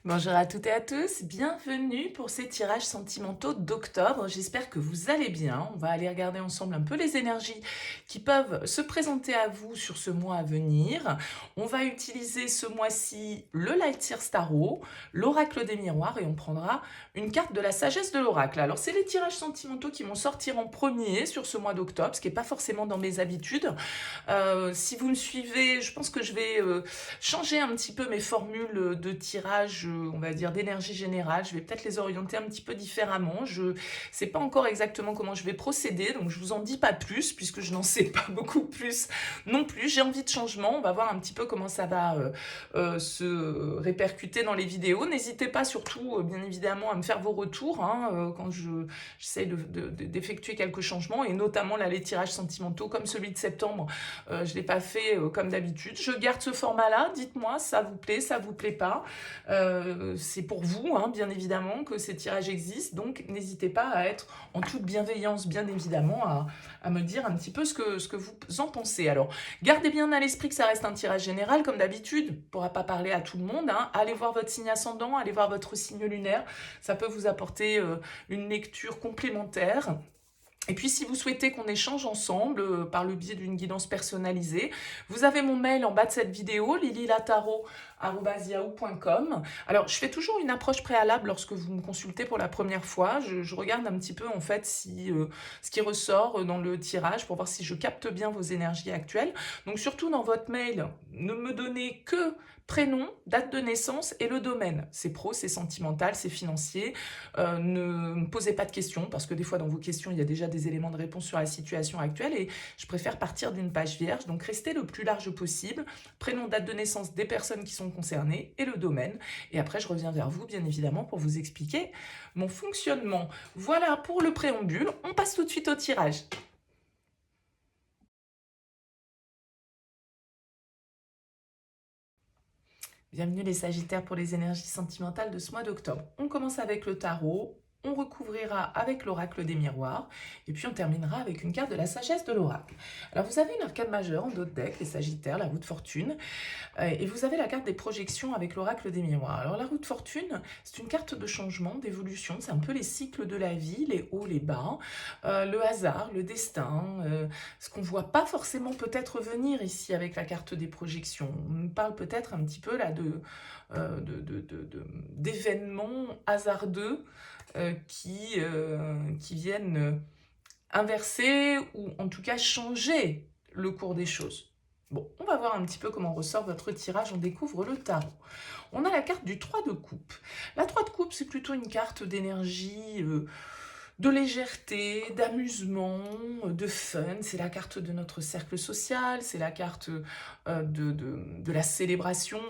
Bonjour à toutes et à tous, bienvenue pour ces tirages sentimentaux d'octobre. J'espère que vous allez bien. On va aller regarder ensemble un peu les énergies qui peuvent se présenter à vous sur ce mois à venir. On va utiliser ce mois-ci le Light Year Tarot, l'oracle des miroirs et on prendra une carte de la sagesse de l'oracle. Alors c'est les tirages sentimentaux qui vont sortir en premier sur ce mois d'octobre, ce qui n'est pas forcément dans mes habitudes. Si vous me suivez, je pense que je vais changer un petit peu mes formules de tirage, on va dire d'énergie générale. Je vais peut-être les orienter un petit peu différemment. Je ne sais pas encore exactement comment je vais procéder, donc je vous en dis pas plus puisque je n'en sais pas beaucoup plus non plus. J'ai envie de changement. On va voir un petit peu comment ça va se répercuter dans les vidéos. N'hésitez pas surtout, bien évidemment, à me faire vos retours quand j'essaie d'effectuer quelques changements et notamment là les tirages sentimentaux comme celui de septembre. Je ne l'ai pas fait comme d'habitude. Je garde ce format-là. Dites-moi, ça vous plaît pas. C'est pour vous, bien évidemment, que ces tirages existent. Donc, n'hésitez pas à être en toute bienveillance, bien évidemment, à me dire un petit peu ce que vous en pensez. Alors, gardez bien à l'esprit que ça reste un tirage général, comme d'habitude. On ne pourra pas parler à tout le monde. Allez voir votre signe ascendant, allez voir votre signe lunaire. Ça peut vous apporter une lecture complémentaire. Et puis, si vous souhaitez qu'on échange ensemble par le biais d'une guidance personnalisée, vous avez mon mail en bas de cette vidéo, lililataro@yahoo.com. Alors, je fais toujours une approche préalable lorsque vous me consultez pour la première fois. Je regarde un petit peu, en fait, si ce qui ressort dans le tirage pour voir si je capte bien vos énergies actuelles. Donc, surtout dans votre mail, ne me donnez que prénom, date de naissance et le domaine. C'est pro, c'est sentimental, c'est financier. Ne me posez pas de questions parce que des fois dans vos questions il y a déjà des éléments de réponse sur la situation actuelle et je préfère partir d'une page vierge. Donc restez le plus large possible. Prénom, date de naissance des personnes qui sont concernées et le domaine. Et après je reviens vers vous bien évidemment pour vous expliquer mon fonctionnement. Voilà pour le préambule. On passe tout de suite au tirage. Bienvenue les Sagittaires pour les énergies sentimentales de ce mois d'octobre. On commence avec le tarot, on recouvrira avec l'oracle des miroirs, et puis on terminera avec une carte de la sagesse de l'oracle. Alors vous avez une arcade majeure en dos de deck, les Sagittaires, la roue de fortune, et vous avez la carte des projections avec l'oracle des miroirs. Alors la roue de fortune, c'est une carte de changement, d'évolution, c'est un peu les cycles de la vie, les hauts, les bas, le hasard, le destin, ce qu'on ne voit pas forcément peut-être venir ici avec la carte des projections. On parle peut-être un petit peu là d'événements hasardeux qui viennent inverser ou en tout cas changer le cours des choses. Bon, on va voir un petit peu comment ressort votre tirage. On découvre le tarot. On a la carte du 3 de coupe. La 3 de coupe, c'est plutôt une carte d'énergie, de légèreté, d'amusement, de fun. C'est la carte de notre cercle social, c'est la carte de la célébration.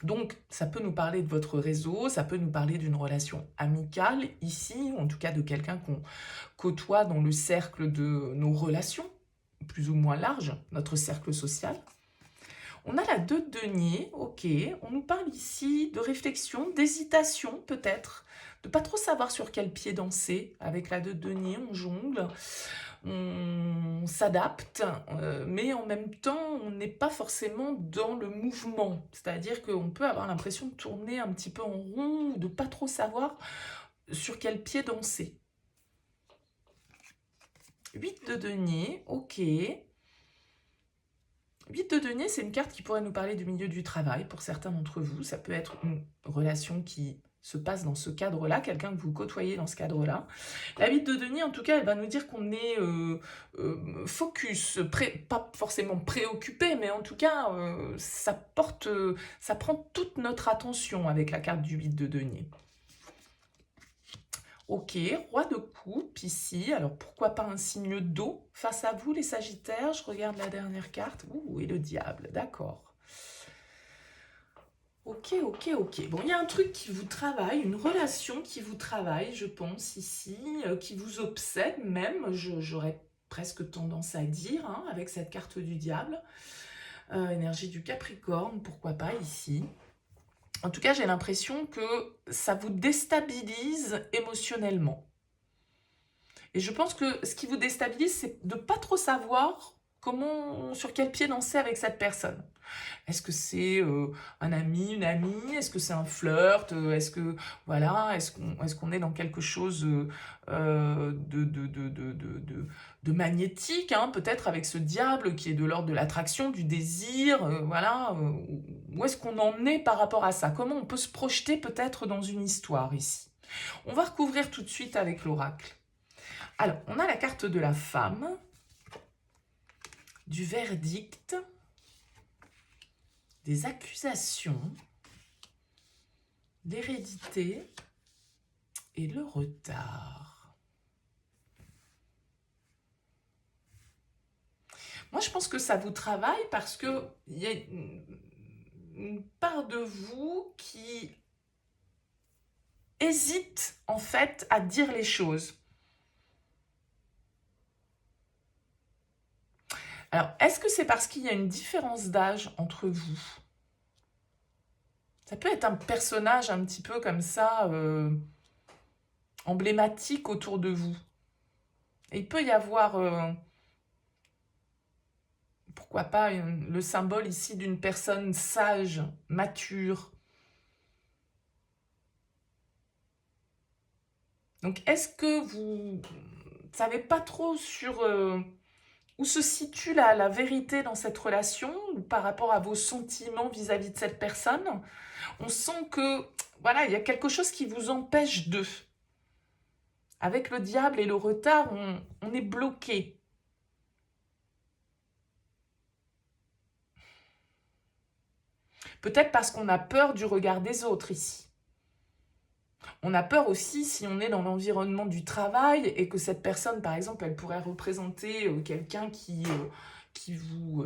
Donc, ça peut nous parler de votre réseau, ça peut nous parler d'une relation amicale ici, ou en tout cas de quelqu'un qu'on côtoie dans le cercle de nos relations, plus ou moins large, notre cercle social. On a la 2 de denier, ok, on nous parle ici de réflexion, d'hésitation peut-être, de pas trop savoir sur quel pied danser. Avec la 2 de denier, on jongle, on s'adapte, mais en même temps, on n'est pas forcément dans le mouvement. C'est-à-dire qu'on peut avoir l'impression de tourner un petit peu en rond, ou de pas trop savoir sur quel pied danser. 8 de denier, ok. 8 de denier, c'est une carte qui pourrait nous parler du milieu du travail pour certains d'entre vous. Ça peut être une relation qui se passe dans ce cadre-là, quelqu'un que vous côtoyez dans ce cadre-là. La 8 de denier, en tout cas, elle va nous dire qu'on est focus, pas forcément préoccupé, mais en tout cas, ça prend toute notre attention avec la carte du 8 de denier. Ok, roi de coupe ici, alors pourquoi pas un signe d'eau face à vous les Sagittaires. Je regarde la dernière carte, ouh, et le diable, d'accord. Ok, ok, ok. Bon, il y a un truc qui vous travaille, une relation qui vous travaille, je pense, ici, qui vous obsède même, j'aurais presque tendance à dire, avec cette carte du diable. Énergie du Capricorne, pourquoi pas ici. En tout cas, j'ai l'impression que ça vous déstabilise émotionnellement. Et je pense que ce qui vous déstabilise, c'est de ne pas trop savoir sur quel pied danser avec cette personne? Est-ce que c'est un ami, une amie? Est-ce que c'est un flirt? Est-ce que voilà, est-ce qu'on est dans quelque chose de magnétique, hein, peut-être avec ce diable qui est de l'ordre de l'attraction, du désir, voilà. Où est-ce qu'on en est par rapport à ça? Comment on peut se projeter peut-être dans une histoire ici? On va recouvrir tout de suite avec l'oracle. Alors, on a la carte de la femme, du verdict, des accusations, l'hérédité et le retard. Moi, je pense que ça vous travaille parce qu'il y a une part de vous qui hésite en fait à dire les choses. Alors, est-ce que c'est parce qu'il y a une différence d'âge entre vous? Ça peut être un personnage un petit peu comme ça, emblématique autour de vous. Et il peut y avoir, pourquoi pas, le symbole ici d'une personne sage, mature. Donc, est-ce que vous ne savez pas trop sur où se situe la vérité dans cette relation ou par rapport à vos sentiments vis-à-vis de cette personne? On sent que, voilà, il y a quelque chose qui vous empêche d'eux. Avec le diable et le retard, on est bloqué. Peut-être parce qu'on a peur du regard des autres ici. On a peur aussi si on est dans l'environnement du travail et que cette personne, par exemple, elle pourrait représenter quelqu'un qui vous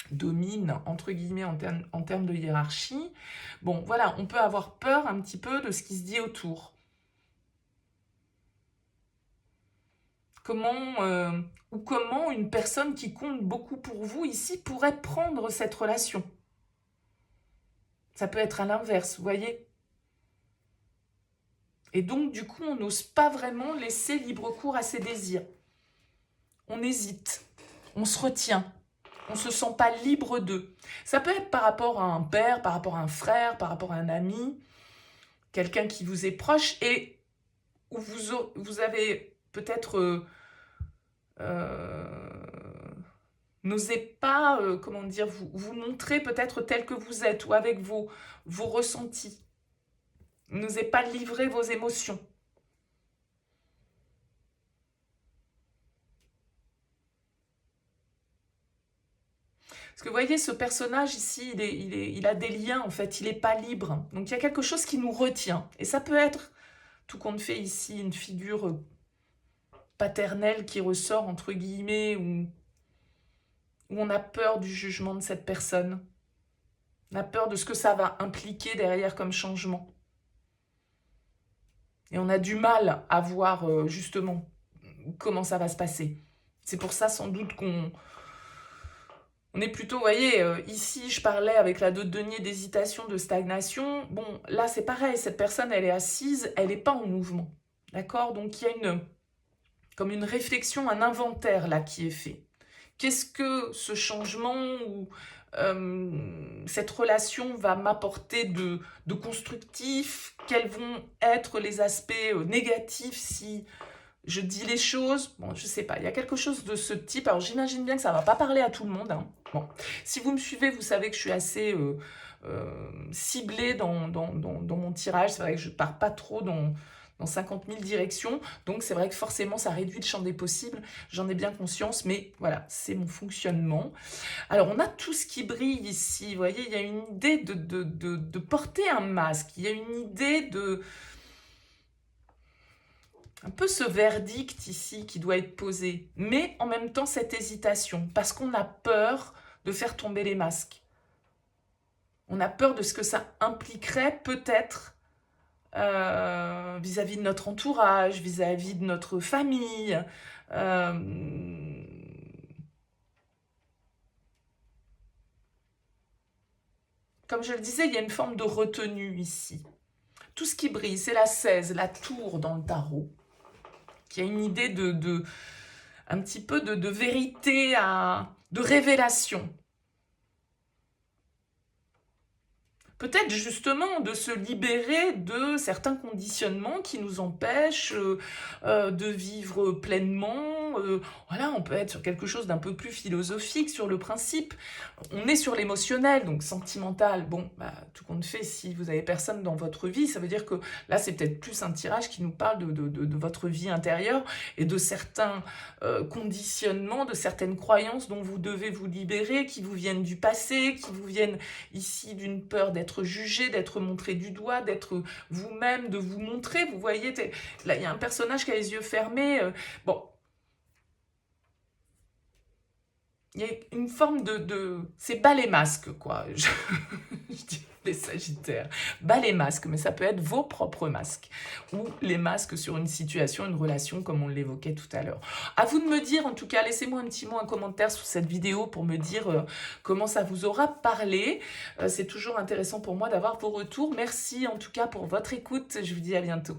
domine, entre guillemets, en termes de hiérarchie. Bon, voilà, on peut avoir peur un petit peu de ce qui se dit autour. Comment une personne qui compte beaucoup pour vous ici pourrait prendre cette relation? Ça peut être à l'inverse, vous voyez? Et donc, du coup, on n'ose pas vraiment laisser libre cours à ses désirs. On hésite, on se retient, on ne se sent pas libre d'eux. Ça peut être par rapport à un père, par rapport à un frère, par rapport à un ami, quelqu'un qui vous est proche et où vous avez peut-être... n'osez pas, comment dire, vous montrer peut-être tel que vous êtes ou avec vos ressentis. N'osez pas livrer vos émotions. Parce que vous voyez, ce personnage ici, il a des liens en fait, il n'est pas libre. Donc il y a quelque chose qui nous retient. Et ça peut être, tout compte fait ici, une figure paternelle qui ressort entre guillemets, où on a peur du jugement de cette personne. On a peur de ce que ça va impliquer derrière comme changement. Et on a du mal à voir justement comment ça va se passer. C'est pour ça sans doute qu'on est plutôt, vous voyez, ici je parlais avec la 2 de denier d'hésitation, de stagnation. Bon, là c'est pareil, cette personne elle est assise, elle n'est pas en mouvement. D'accord? Donc il y a comme une réflexion, un inventaire là qui est fait. Qu'est-ce que ce changement ou cette relation va m'apporter de constructif? Quels vont être les aspects négatifs si je dis les choses? Bon, je sais pas, il y a quelque chose de ce type. Alors j'imagine bien que ça va pas parler à tout le monde, hein. Bon, si vous me suivez, vous savez que je suis assez ciblée dans mon tirage. C'est vrai que je pars pas trop dans 50 000 directions. Donc, c'est vrai que forcément, ça réduit le champ des possibles. J'en ai bien conscience, mais voilà, c'est mon fonctionnement. Alors, on a tout ce qui brille ici. Vous voyez, il y a une idée de porter un masque. Il y a une idée de... un peu ce verdict ici qui doit être posé. Mais en même temps, cette hésitation. Parce qu'on a peur de faire tomber les masques. On a peur de ce que ça impliquerait peut-être vis-à-vis de notre entourage, vis-à-vis de notre famille. Comme je le disais, il y a une forme de retenue ici. Tout ce qui brille, c'est la 16, la tour dans le tarot, qui a une idée un petit peu de vérité, de révélation. Peut-être justement de se libérer de certains conditionnements qui nous empêchent de vivre pleinement. Voilà, on peut être sur quelque chose d'un peu plus philosophique, sur le principe. On est sur l'émotionnel, donc sentimental. Bon, bah, tout compte fait, si vous avez personne dans votre vie, ça veut dire que là, c'est peut-être plus un tirage qui nous parle de votre vie intérieure et de certains conditionnements, de certaines croyances dont vous devez vous libérer, qui vous viennent du passé, qui vous viennent ici d'une peur d'être jugé, d'être montré du doigt, d'être vous-même, de vous montrer. Vous voyez, là, il y a un personnage qui a les yeux fermés. Bon, il y a une forme c'est bas les masques, quoi. Je dis les Sagittaires. Bas les masques, mais ça peut être vos propres masques. Ou les masques sur une situation, une relation, comme on l'évoquait tout à l'heure. À vous de me dire, en tout cas, laissez-moi un petit mot, un commentaire sous cette vidéo pour me dire comment ça vous aura parlé. C'est toujours intéressant pour moi d'avoir vos retours. Merci en tout cas pour votre écoute. Je vous dis à bientôt.